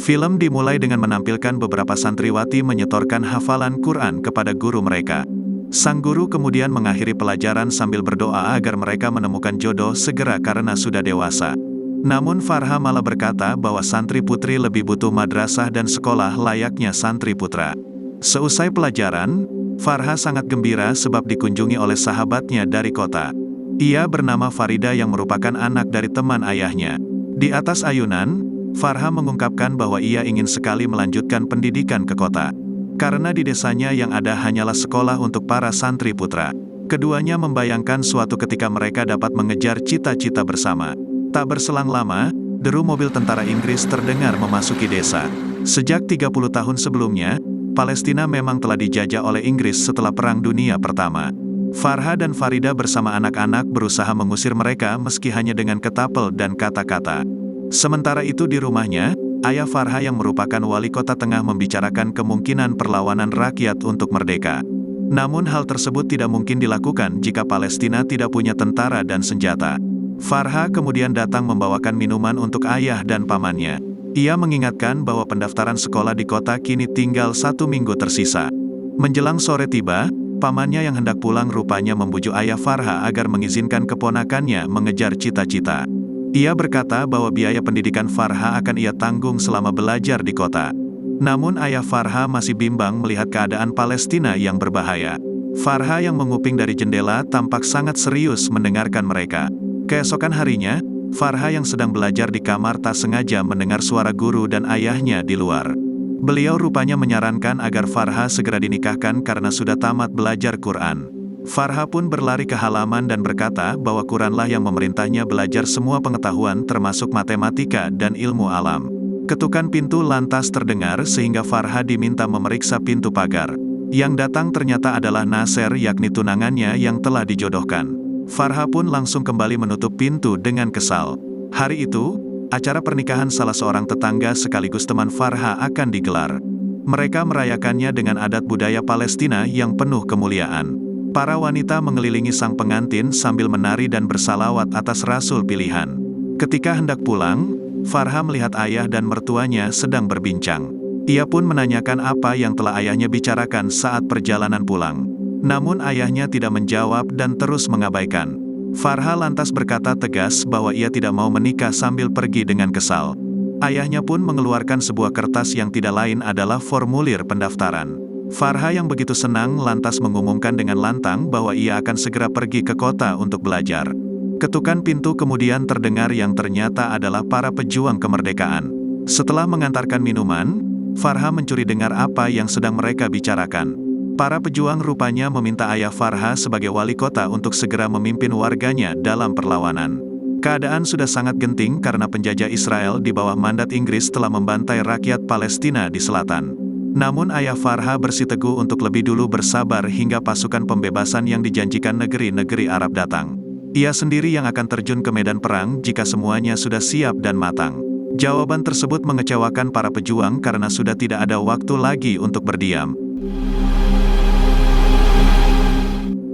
Film dimulai dengan menampilkan beberapa santriwati menyetorkan hafalan Quran kepada guru mereka. Sang guru kemudian mengakhiri pelajaran sambil berdoa agar mereka menemukan jodoh segera karena sudah dewasa. Namun Farha malah berkata bahwa santri putri lebih butuh madrasah dan sekolah layaknya santri putra. Seusai pelajaran, Farha sangat gembira sebab dikunjungi oleh sahabatnya dari kota. Ia bernama Farida yang merupakan anak dari teman ayahnya. Di atas ayunan, Farha mengungkapkan bahwa ia ingin sekali melanjutkan pendidikan ke kota. Karena di desanya yang ada hanyalah sekolah untuk para santri putra. Keduanya membayangkan suatu ketika mereka dapat mengejar cita-cita bersama. Tak berselang lama, deru mobil tentara Inggris terdengar memasuki desa. Sejak 30 tahun sebelumnya, Palestina memang telah dijajah oleh Inggris setelah Perang Dunia Pertama. Farha dan Farida bersama anak-anak berusaha mengusir mereka meski hanya dengan ketapel dan kata-kata. Sementara itu di rumahnya, ayah Farha yang merupakan wali kota tengah membicarakan kemungkinan perlawanan rakyat untuk merdeka. Namun hal tersebut tidak mungkin dilakukan jika Palestina tidak punya tentara dan senjata. Farha kemudian datang membawakan minuman untuk ayah dan pamannya. Ia mengingatkan bahwa pendaftaran sekolah di kota kini tinggal 1 minggu tersisa. Menjelang sore tiba, pamannya yang hendak pulang rupanya membujuk ayah Farha agar mengizinkan keponakannya mengejar cita-cita. Ia berkata bahwa biaya pendidikan Farha akan ia tanggung selama belajar di kota. Namun ayah Farha masih bimbang melihat keadaan Palestina yang berbahaya. Farha yang menguping dari jendela tampak sangat serius mendengarkan mereka. Keesokan harinya, Farha yang sedang belajar di kamar tak sengaja mendengar suara guru dan ayahnya di luar. Beliau rupanya menyarankan agar Farha segera dinikahkan karena sudah tamat belajar Quran. Farha pun berlari ke halaman dan berkata bahwa Quranlah yang memerintahnya belajar semua pengetahuan termasuk matematika dan ilmu alam. Ketukan pintu lantas terdengar sehingga Farha diminta memeriksa pintu pagar. Yang datang ternyata adalah Nasser yakni tunangannya yang telah dijodohkan. Farha pun langsung kembali menutup pintu dengan kesal. Hari itu, acara pernikahan salah seorang tetangga sekaligus teman Farha akan digelar. Mereka merayakannya dengan adat budaya Palestina yang penuh kemuliaan. Para wanita mengelilingi sang pengantin sambil menari dan bersalawat atas rasul pilihan. Ketika hendak pulang, Farha melihat ayah dan mertuanya sedang berbincang. Ia pun menanyakan apa yang telah ayahnya bicarakan saat perjalanan pulang. Namun ayahnya tidak menjawab dan terus mengabaikan. Farha lantas berkata tegas bahwa ia tidak mau menikah sambil pergi dengan kesal. Ayahnya pun mengeluarkan sebuah kertas yang tidak lain adalah formulir pendaftaran. Farha yang begitu senang lantas mengumumkan dengan lantang bahwa ia akan segera pergi ke kota untuk belajar. Ketukan pintu kemudian terdengar yang ternyata adalah para pejuang kemerdekaan. Setelah mengantarkan minuman, Farha mencuri dengar apa yang sedang mereka bicarakan. Para pejuang rupanya meminta ayah Farha sebagai wali kota untuk segera memimpin warganya dalam perlawanan. Keadaan sudah sangat genting karena penjajah Israel di bawah mandat Inggris telah membantai rakyat Palestina di selatan. Namun ayah Farha bersiteguh untuk lebih dulu bersabar hingga pasukan pembebasan yang dijanjikan negeri-negeri Arab datang. Ia sendiri yang akan terjun ke medan perang jika semuanya sudah siap dan matang. Jawaban tersebut mengecewakan para pejuang karena sudah tidak ada waktu lagi untuk berdiam.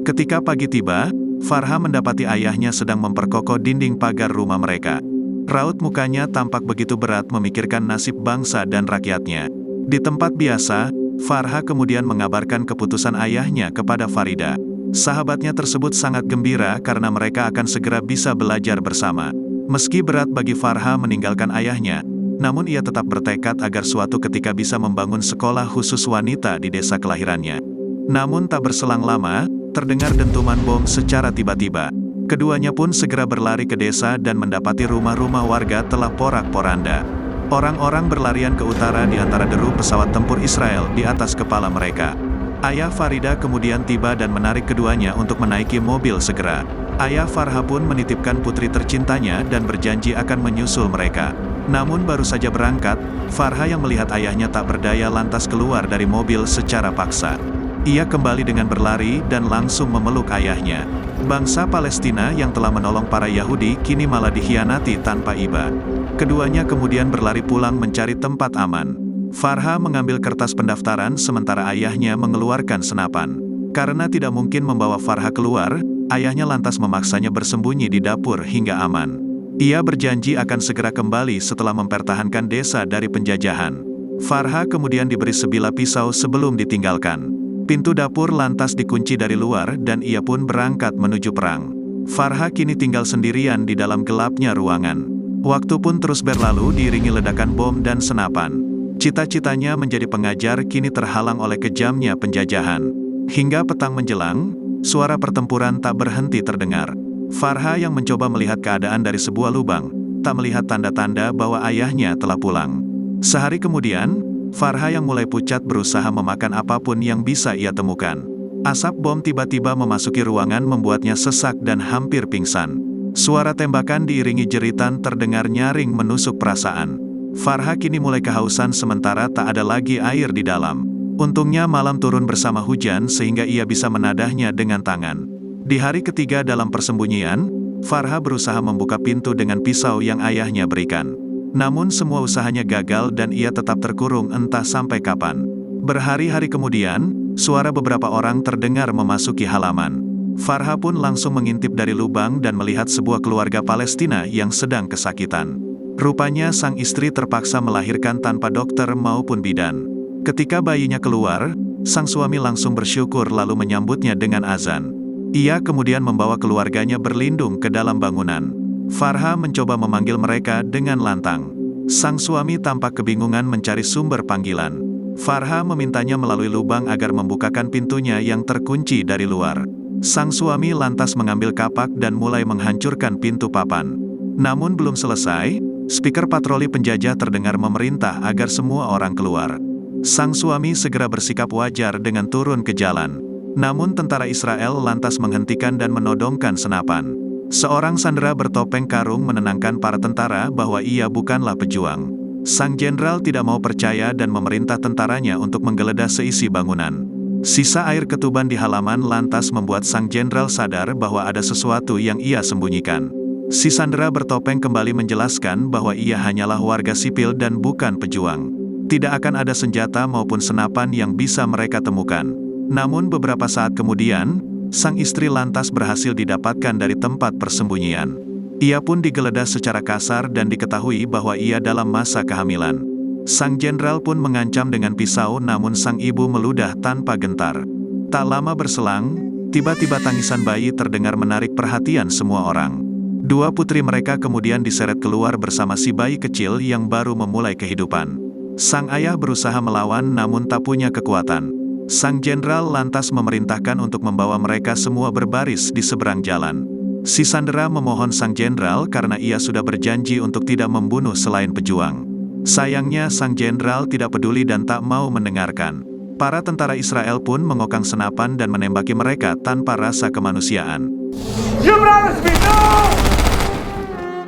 Ketika pagi tiba, Farha mendapati ayahnya sedang memperkokoh dinding pagar rumah mereka. Raut mukanya tampak begitu berat memikirkan nasib bangsa dan rakyatnya. Di tempat biasa, Farha kemudian mengabarkan keputusan ayahnya kepada Farida. Sahabatnya tersebut sangat gembira karena mereka akan segera bisa belajar bersama. Meski berat bagi Farha meninggalkan ayahnya, namun ia tetap bertekad agar suatu ketika bisa membangun sekolah khusus wanita di desa kelahirannya. Namun tak berselang lama, terdengar dentuman bom secara tiba-tiba. Keduanya pun segera berlari ke desa dan mendapati rumah-rumah warga telah porak-poranda. Orang-orang berlarian ke utara di antara deru pesawat tempur Israel di atas kepala mereka. Ayah Farida kemudian tiba dan menarik keduanya untuk menaiki mobil segera. Ayah Farha pun menitipkan putri tercintanya dan berjanji akan menyusul mereka. Namun baru saja berangkat, Farha yang melihat ayahnya tak berdaya lantas keluar dari mobil secara paksa. Ia kembali dengan berlari dan langsung memeluk ayahnya. Bangsa Palestina yang telah menolong para Yahudi kini malah dikhianati tanpa iba. Keduanya kemudian berlari pulang mencari tempat aman. Farha mengambil kertas pendaftaran sementara ayahnya mengeluarkan senapan. Karena tidak mungkin membawa Farha keluar, ayahnya lantas memaksanya bersembunyi di dapur hingga aman. Ia berjanji akan segera kembali setelah mempertahankan desa dari penjajahan. Farha kemudian diberi sebilah pisau sebelum ditinggalkan. Pintu dapur lantas dikunci dari luar dan ia pun berangkat menuju perang. Farha kini tinggal sendirian di dalam gelapnya ruangan. Waktu pun terus berlalu diiringi ledakan bom dan senapan. Cita-citanya menjadi pengajar kini terhalang oleh kejamnya penjajahan. Hingga petang menjelang, suara pertempuran tak berhenti terdengar. Farha yang mencoba melihat keadaan dari sebuah lubang, tak melihat tanda-tanda bahwa ayahnya telah pulang. Sehari kemudian, Farha yang mulai pucat berusaha memakan apapun yang bisa ia temukan. Asap bom tiba-tiba memasuki ruangan membuatnya sesak dan hampir pingsan. Suara tembakan diiringi jeritan terdengar nyaring menusuk perasaan. Farha kini mulai kehausan sementara tak ada lagi air di dalam. Untungnya malam turun bersama hujan sehingga ia bisa menadahnya dengan tangan. Di hari ketiga dalam persembunyian, Farha berusaha membuka pintu dengan pisau yang ayahnya berikan. Namun semua usahanya gagal dan ia tetap terkurung entah sampai kapan. Berhari-hari kemudian, suara beberapa orang terdengar memasuki halaman. Farha pun langsung mengintip dari lubang dan melihat sebuah keluarga Palestina yang sedang kesakitan. Rupanya sang istri terpaksa melahirkan tanpa dokter maupun bidan. Ketika bayinya keluar, sang suami langsung bersyukur lalu menyambutnya dengan azan. Ia kemudian membawa keluarganya berlindung ke dalam bangunan. Farha mencoba memanggil mereka dengan lantang. Sang suami tampak kebingungan mencari sumber panggilan. Farha memintanya melalui lubang agar membukakan pintunya yang terkunci dari luar. Sang suami lantas mengambil kapak dan mulai menghancurkan pintu papan. Namun belum selesai, speaker patroli penjajah terdengar memerintah agar semua orang keluar. Sang suami segera bersikap wajar dengan turun ke jalan. Namun tentara Israel lantas menghentikan dan menodongkan senapan. Seorang sandera bertopeng karung menenangkan para tentara bahwa ia bukanlah pejuang. Sang jenderal tidak mau percaya dan memerintah tentaranya untuk menggeledah seisi bangunan. Sisa air ketuban di halaman lantas membuat sang jenderal sadar bahwa ada sesuatu yang ia sembunyikan. Si sandera bertopeng kembali menjelaskan bahwa ia hanyalah warga sipil dan bukan pejuang. Tidak akan ada senjata maupun senapan yang bisa mereka temukan. Namun beberapa saat kemudian, sang istri lantas berhasil didapatkan dari tempat persembunyian. Ia pun digeledah secara kasar dan diketahui bahwa ia dalam masa kehamilan. Sang jenderal pun mengancam dengan pisau namun sang ibu meludah tanpa gentar. Tak lama berselang, tiba-tiba tangisan bayi terdengar menarik perhatian semua orang. Dua putri mereka kemudian diseret keluar bersama si bayi kecil yang baru memulai kehidupan. Sang ayah berusaha melawan namun tak punya kekuatan. Sang jenderal lantas memerintahkan untuk membawa mereka semua berbaris di seberang jalan. Si sandera memohon sang jenderal karena ia sudah berjanji untuk tidak membunuh selain pejuang. Sayangnya sang jenderal tidak peduli dan tak mau mendengarkan. Para tentara Israel pun mengokang senapan dan menembaki mereka tanpa rasa kemanusiaan.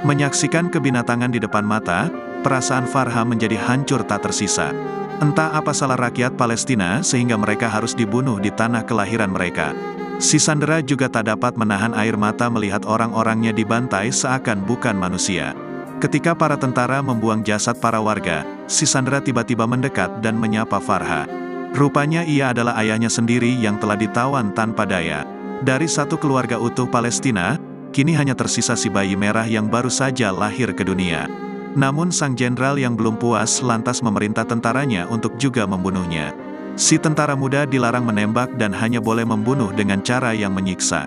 Menyaksikan kebinatangan di depan mata, perasaan Farha menjadi hancur tak tersisa. Entah apa salah rakyat Palestina sehingga mereka harus dibunuh di tanah kelahiran mereka. Si sandera juga tak dapat menahan air mata melihat orang-orangnya dibantai seakan bukan manusia. Ketika para tentara membuang jasad para warga, si sandera tiba-tiba mendekat dan menyapa Farha. Rupanya ia adalah ayahnya sendiri yang telah ditawan tanpa daya. Dari satu keluarga utuh Palestina, kini hanya tersisa si bayi merah yang baru saja lahir ke dunia. Namun sang jenderal yang belum puas lantas memerintah tentaranya untuk juga membunuhnya. Si tentara muda dilarang menembak dan hanya boleh membunuh dengan cara yang menyiksa.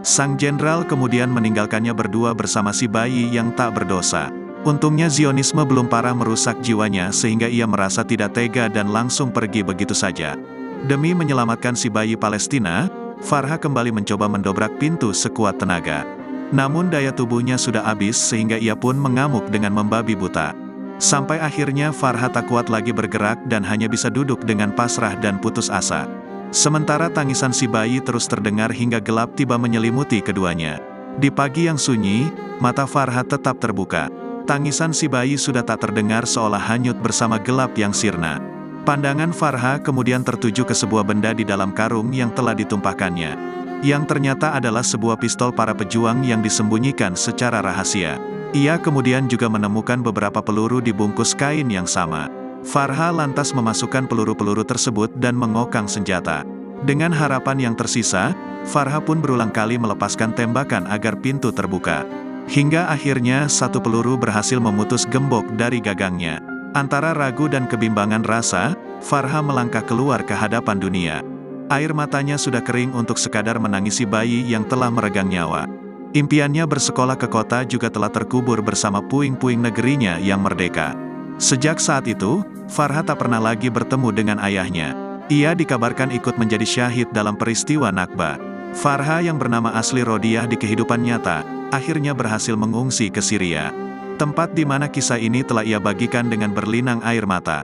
Sang jenderal kemudian meninggalkannya berdua bersama si bayi yang tak berdosa. Untungnya Zionisme belum parah merusak jiwanya sehingga ia merasa tidak tega dan langsung pergi begitu saja. Demi menyelamatkan si bayi Palestina, Farha kembali mencoba mendobrak pintu sekuat tenaga. Namun daya tubuhnya sudah habis sehingga ia pun mengamuk dengan membabi buta. Sampai akhirnya Farha tak kuat lagi bergerak dan hanya bisa duduk dengan pasrah dan putus asa. Sementara tangisan si bayi terus terdengar hingga gelap tiba menyelimuti keduanya. Di pagi yang sunyi, mata Farha tetap terbuka. Tangisan si bayi sudah tak terdengar seolah hanyut bersama gelap yang sirna. Pandangan Farha kemudian tertuju ke sebuah benda di dalam karung yang telah ditumpahkannya. Yang ternyata adalah sebuah pistol para pejuang yang disembunyikan secara rahasia. Ia kemudian juga menemukan beberapa peluru di bungkus kain yang sama. Farha lantas memasukkan peluru-peluru tersebut dan mengokang senjata. Dengan harapan yang tersisa, Farha pun berulang kali melepaskan tembakan agar pintu terbuka. Hingga akhirnya satu peluru berhasil memutus gembok dari gagangnya. Antara ragu dan kebimbangan rasa, Farha melangkah keluar ke hadapan dunia. Air matanya sudah kering untuk sekadar menangisi bayi yang telah meregang nyawa. Impiannya bersekolah ke kota juga telah terkubur bersama puing-puing negerinya yang merdeka. Sejak saat itu, Farha tak pernah lagi bertemu dengan ayahnya. Ia dikabarkan ikut menjadi syahid dalam peristiwa Nakba. Farha yang bernama asli Rodiah di kehidupan nyata, akhirnya berhasil mengungsi ke Syria. Tempat di mana kisah ini telah ia bagikan dengan berlinang air mata.